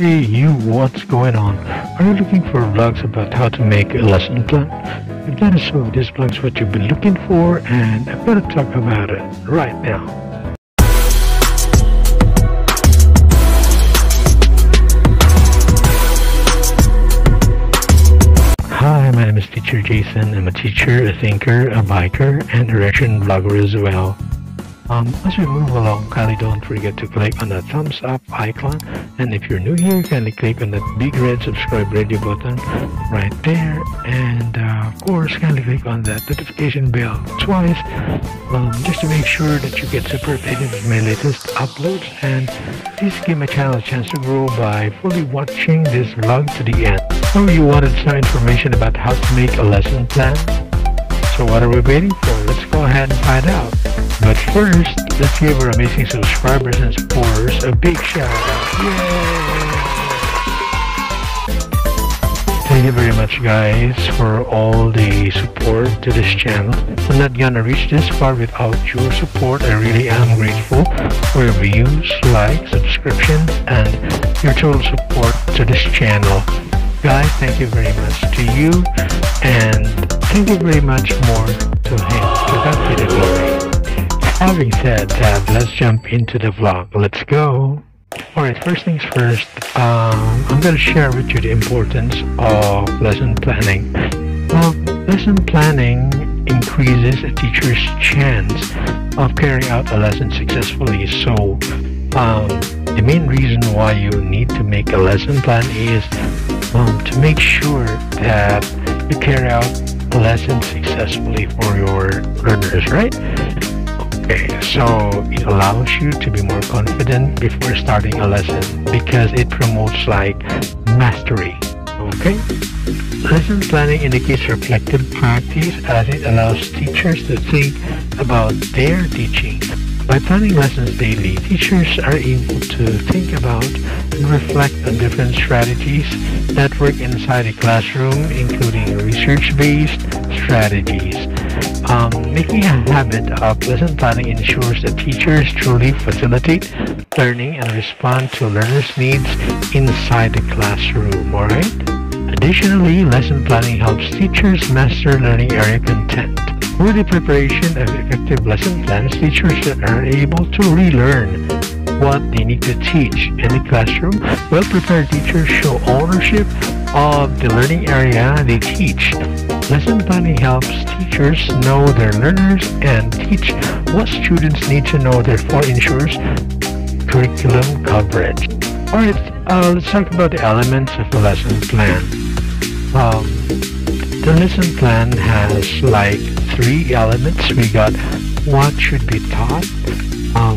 Hey you, what's going on? Are you looking for vlogs about how to make a lesson plan? If that is so, this vlog is what you've been looking for, and I'm going to talk about it right now. Hi, my name is Teacher Jason. I'm a teacher, a thinker, a biker, and a direction vlogger as well. As we move along, kindly don't forget to click on that thumbs up icon, and if you're new here, kindly click on that big red subscribe radio button right there, and of course kindly click on that notification bell twice, just to make sure that you get super updated with my latest uploads. And please give my channel a chance to grow by fully watching this vlog to the end. So you wanted some information about how to make a lesson plan? So what are we waiting for? Let's go ahead and find out. But first, let's give our amazing subscribers and supporters a big shout out. Yay! Thank you very much guys for all the support to this channel. I'm not gonna reach this far without your support. I really am grateful for your views, likes, subscriptions, and your total support to this channel. Guys, thank you very much to you, and thank you very much more to him. To God be the glory. Having said that, let's jump into the vlog. Let's go. Alright, first things first, I'm going to share with you the importance of lesson planning. Well, lesson planning increases a teacher's chance of carrying out a lesson successfully. So, the main reason why you need to make a lesson plan is to make sure that you carry out a lesson successfully for your learners, right? Okay, so it allows you to be more confident before starting a lesson because it promotes like mastery. Okay? Lesson planning indicates reflective practice as it allows teachers to think about their teaching. By planning lessons daily, teachers are able to think about and reflect on different strategies that work inside a classroom, including research-based strategies. Making a habit of lesson planning ensures that teachers truly facilitate learning and respond to learners' needs inside the classroom, alright? Additionally, lesson planning helps teachers master learning area content. Through the preparation of effective lesson plans, teachers are able to relearn what they need to teach in the classroom. Well-prepared teachers show ownership of the learning area they teach. Lesson planning helps teachers know their learners and teach what students need to know, therefore ensures curriculum coverage. Alright, let's talk about the elements of a lesson plan. The lesson plan has like 3 elements. We got what should be taught.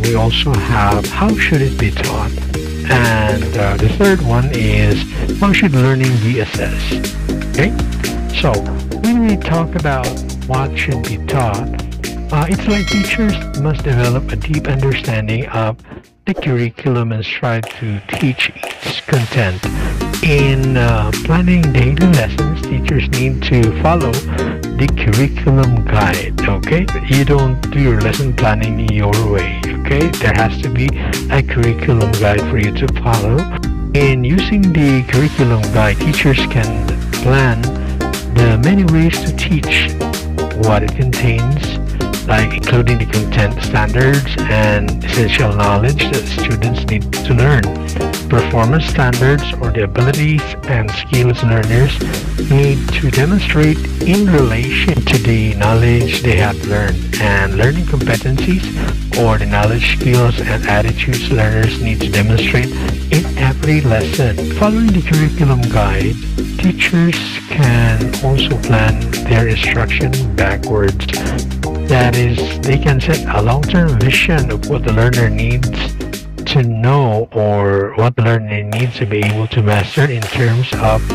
We also have how should it be taught. And the third one is how should learning be assessed. Okay? So, when we talk about what should be taught, it's like teachers must develop a deep understanding of the curriculum and strive to teach its content. In planning daily lessons, teachers need to follow the curriculum guide, okay? You don't do your lesson planning your way, okay? There has to be a curriculum guide for you to follow. In using the curriculum guide, teachers can plan the many ways to teach, what it contains, like including the content standards and essential knowledge that students need to learn, performance standards or the abilities and skills learners need to demonstrate in relation to the knowledge they have learned, and learning competencies or the knowledge, skills, and attitudes learners need to demonstrate in every lesson. Following the curriculum guide, teachers can also plan their instruction backwards. That is, they can set a long-term vision of what the learner needs to know or what the learner needs to be able to master in terms of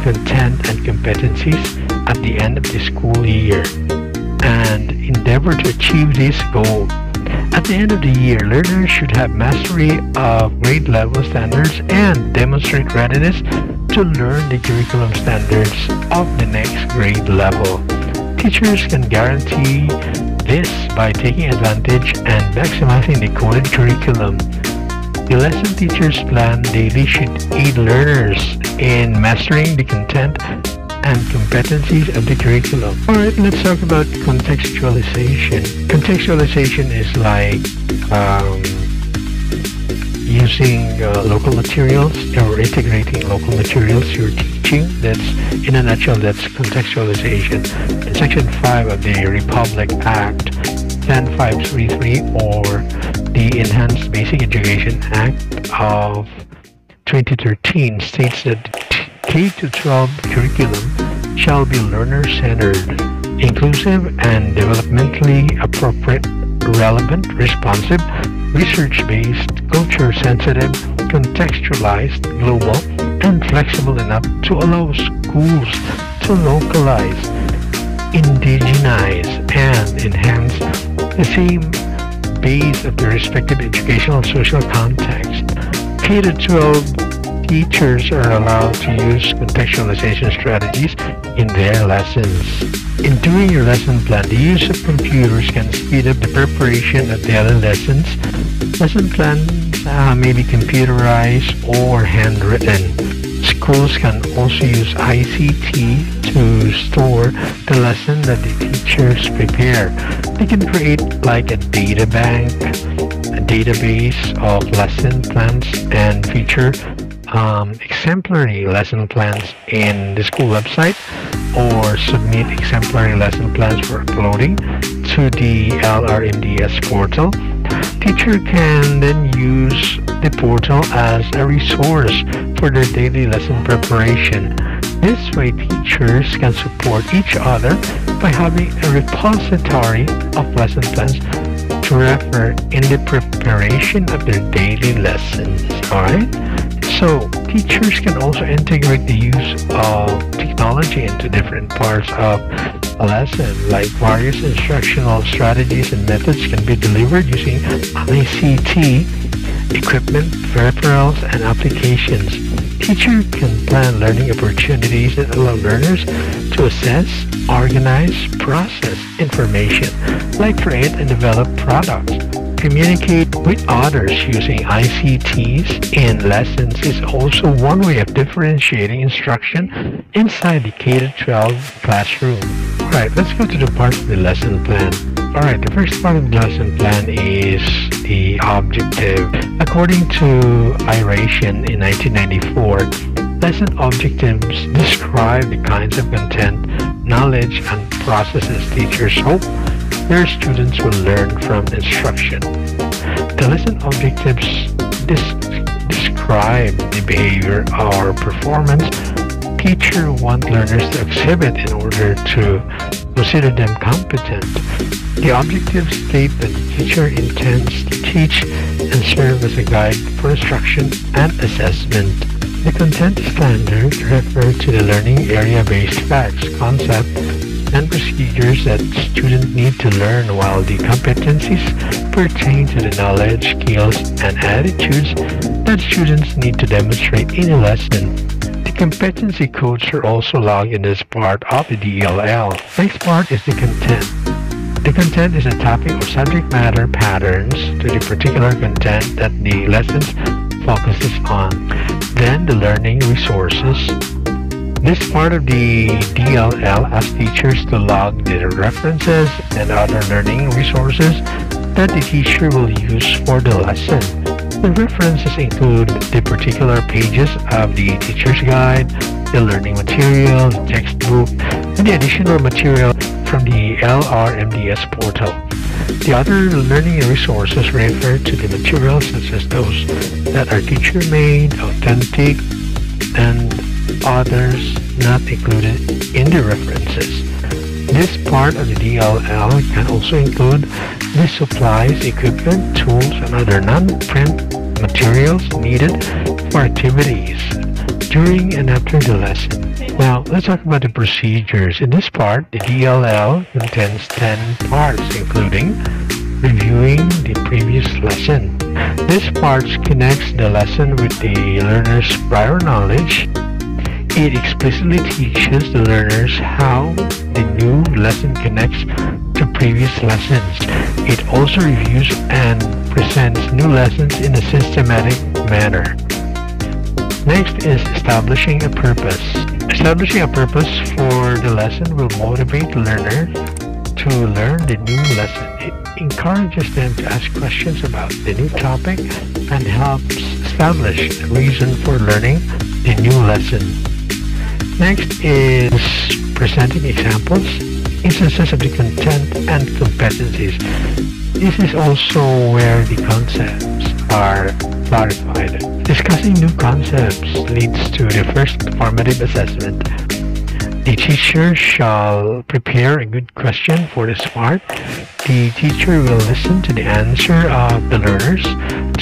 content and competencies at the end of the school year, and endeavor to achieve this goal. At the end of the year, learners should have mastery of grade level standards and demonstrate readiness to learn the curriculum standards of the next grade level. Teachers can guarantee this by taking advantage and maximizing the coded curriculum. The lesson teachers plan daily should aid learners in mastering the content and competencies of the curriculum. Alright, let's talk about contextualization. Contextualization is like using local materials or integrating local materials you're teaching. That's, in a nutshell, that's contextualization. In Section 5 of the Republic Act 10533, or the Enhanced Basic Education Act of 2013, states that the K-12 curriculum shall be learner-centered, inclusive, and developmentally appropriate, relevant, responsive, research-based, culture-sensitive, contextualized, global, and flexible enough to allow schools to localize, indigenize, and enhance the same base of the respective educational and social context. K-12 teachers are allowed to use contextualization strategies in their lessons. In doing your lesson plan, the use of computers can speed up the preparation of the other lessons. Lesson plans may be computerized or handwritten. Schools can also use ICT to store the lesson that the teachers prepare. They can create like a data bank, a database of lesson plans, and feature exemplary lesson plans in the school website, or submit exemplary lesson plans for uploading to the LRMDS portal. Teacher can then use the portal as a resource for their daily lesson preparation. This way, teachers can support each other by having a repository of lesson plans to refer in the preparation of their daily lessons. Alright? So, teachers can also integrate the use of technology into different parts of a lesson, like various instructional strategies and methods can be delivered using ICT, equipment, peripherals, and applications. Teacher can plan learning opportunities that allow learners to assess, organize, process information, like create and develop products. Communicate with others using ICTs in lessons is also one way of differentiating instruction inside the K-12 classroom. Alright, let's go to the part of the lesson plan. Alright, the first part of the lesson plan is the objective. According to Iration in 1994, lesson objectives describe the kinds of content, knowledge, and processes teachers hope their students will learn from instruction. The lesson objectives describe the behavior or performance teacher wants learners to exhibit in order to consider them competent. The objectives state that the teacher intends to teach and serve as a guide for instruction and assessment. The content standards refer to the learning area-based facts, concepts, and procedures that students need to learn, while the competencies pertain to the knowledge, skills, and attitudes that students need to demonstrate in a lesson. The competency codes are also logged in this part of the DLL. Next part is the content. The content is a topic or subject matter patterns to the particular content that the lessons focuses on. Then the learning resources. This part of the DLL asks teachers to log the references and other learning resources that the teacher will use for the lesson. The references include the particular pages of the teacher's guide, the learning material, the textbook, and the additional material from the LRMDS portal. The other learning resources refer to the materials such as those that are teacher-made, authentic, and others not included in the references. This part of the DLL can also include the supplies, equipment, tools, and other non-print materials needed for activities during and after the lesson. Now, let's talk about the procedures. In this part, the DLL contains 10 parts, including reviewing the previous lesson. This part connects the lesson with the learner's prior knowledge. It explicitly teaches the learners how the new lesson connects to previous lessons. It also reviews and presents new lessons in a systematic manner. Next is establishing a purpose. Establishing a purpose for the lesson will motivate the learner to learn the new lesson. It encourages them to ask questions about the new topic and helps establish the reason for learning the new lesson. Next is presenting examples, instances of the content and competencies. This is also where the concepts are clarified. Discussing new concepts leads to the first formative assessment. The teacher shall prepare a good question for the smart. The teacher will listen to the answer of the learners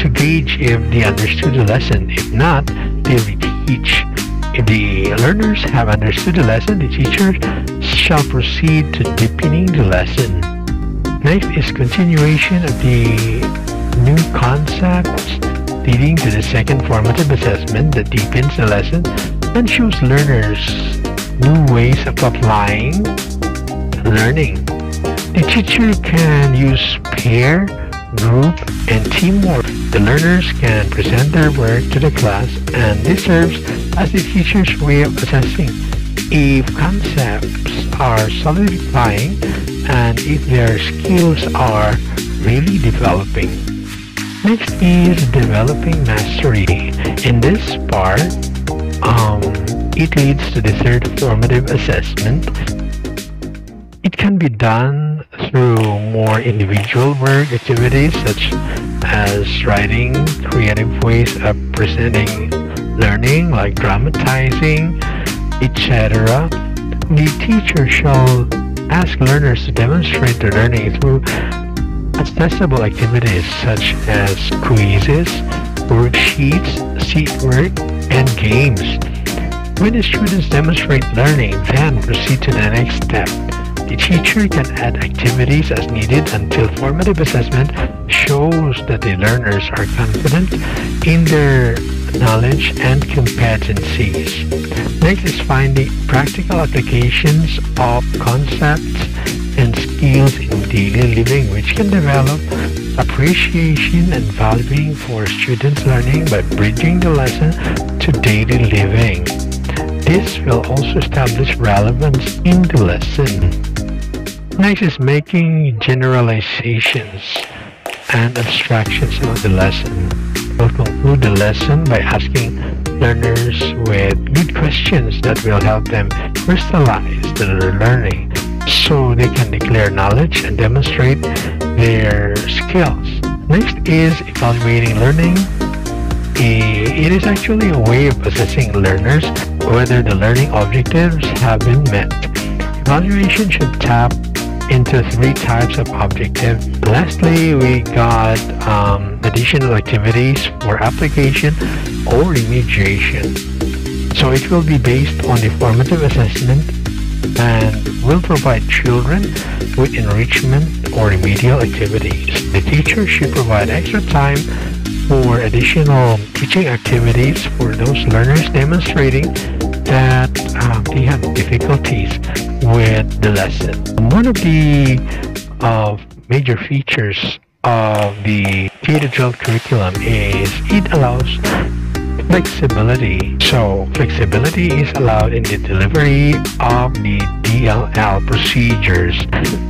to gauge if they understood the lesson. If not, they reteach. If the learners have understood the lesson, the teacher shall proceed to deepening the lesson. Next is continuation of the new concepts, leading to the second formative assessment that deepens the lesson and shows learners new ways of applying learning. The teacher can use pair, group, and teamwork. The learners can present their work to the class, and this serves as the teacher's way of assessing if concepts are solidifying and if their skills are really developing. Next is developing mastery. In this part, it leads to the third formative assessment. It can be done through more individual work activities such as writing, creative ways of presenting learning like dramatizing, etc. The teacher shall ask learners to demonstrate their learning through accessible activities such as quizzes, worksheets, seat work, and games. When the students demonstrate learning, then proceed to the next step. The teacher can add activities as needed until formative assessment shows that the learners are confident in their knowledge and competencies. Next is finding practical applications of concepts and skills in daily living, which can develop appreciation and valuing for students' learning by bridging the lesson to daily living. This will also establish relevance in the lesson. Next is making generalizations and abstractions about the lesson. We'll conclude the lesson by asking learners with good questions that will help them crystallize their learning so they can declare knowledge and demonstrate their skills. Next is evaluating learning. It is actually a way of assessing learners whether the learning objectives have been met. Evaluation should tap into three types of objectives. Lastly, we got additional activities for application or remediation. So it will be based on the formative assessment and will provide children with enrichment or remedial activities. The teacher should provide extra time for additional teaching activities for those learners demonstrating that they have difficulties with the lesson. One of the major features of the K-12 curriculum is it allows flexibility. So flexibility is allowed in the delivery of the DLL procedures.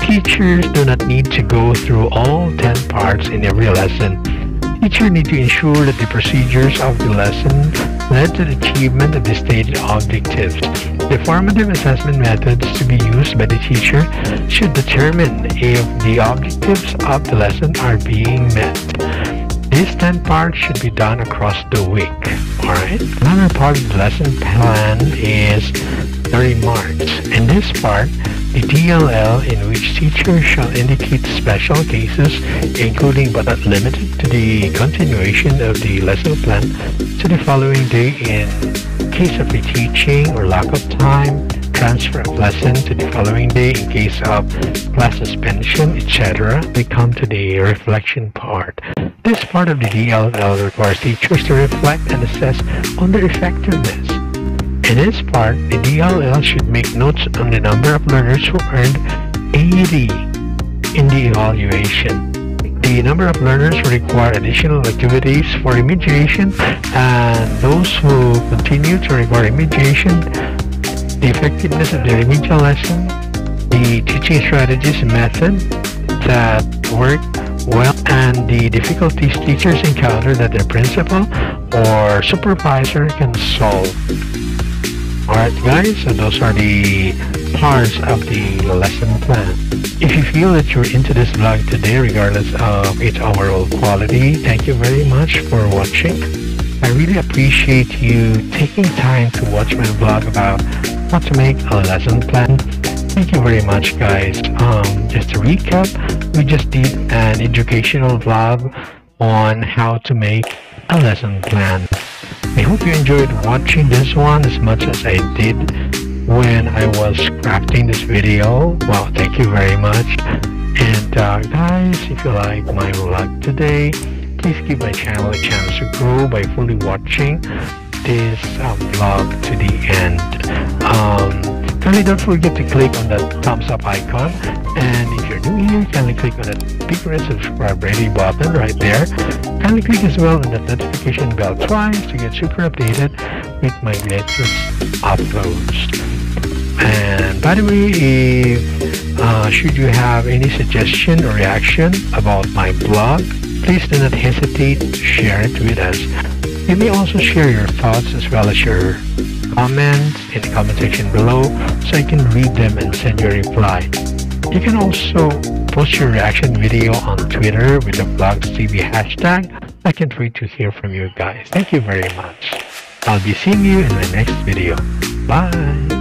Teachers do not need to go through all 10 parts in every lesson. Teachers need to ensure that the procedures of the lesson led to the achievement of the stated objectives. The formative assessment methods to be used by the teacher should determine if the objectives of the lesson are being met. These 10 parts should be done across the week. Alright? Another part of the lesson plan is the remarks. In this part, the DLL in which teachers shall indicate special cases, including but not limited to the continuation of the lesson plan to the following day in case of reteaching or lack of time, transfer of lesson to the following day in case of class suspension, etc. We come to the reflection part. This part of the DLL requires teachers to reflect and assess on their effectiveness. In this part, the DLL should make notes on the number of learners who earned 80 in the evaluation. The the number of learners who require additional activities for remediation, and those who continue to require remediation, the effectiveness of the remedial lesson, the teaching strategies and methods that work well, and the difficulties teachers encounter that their principal or supervisor can solve. Alright guys, so those are the parts of the lesson plan. If you feel that you're into this vlog today, regardless of its overall quality, thank you very much for watching. I really appreciate you taking time to watch my vlog about how to make a lesson plan. Thank you very much guys. Just to recap, we just did an educational vlog on how to make a lesson plan. I hope you enjoyed watching this one as much as I did when I was crafting this video. Wow, thank you very much. And guys, if you like my vlog today, please give my channel a chance to grow by fully watching this vlog to the end. Kindly don't forget to click on that thumbs up icon, and if you're new here, kindly click on that big red subscribe ready button right there. Kindly click as well on that notification bell twice to get super updated with my latest uploads. And by the way, if should you have any suggestion or reaction about my blog, please do not hesitate to share it with us. You may also share your thoughts as well as your comments in the comment section below, so I can read them and send you a reply. You can also post your reaction video on Twitter with the vlogztv hashtag. I can't wait to hear from you guys. Thank you very much. I'll be seeing you in my next video. Bye.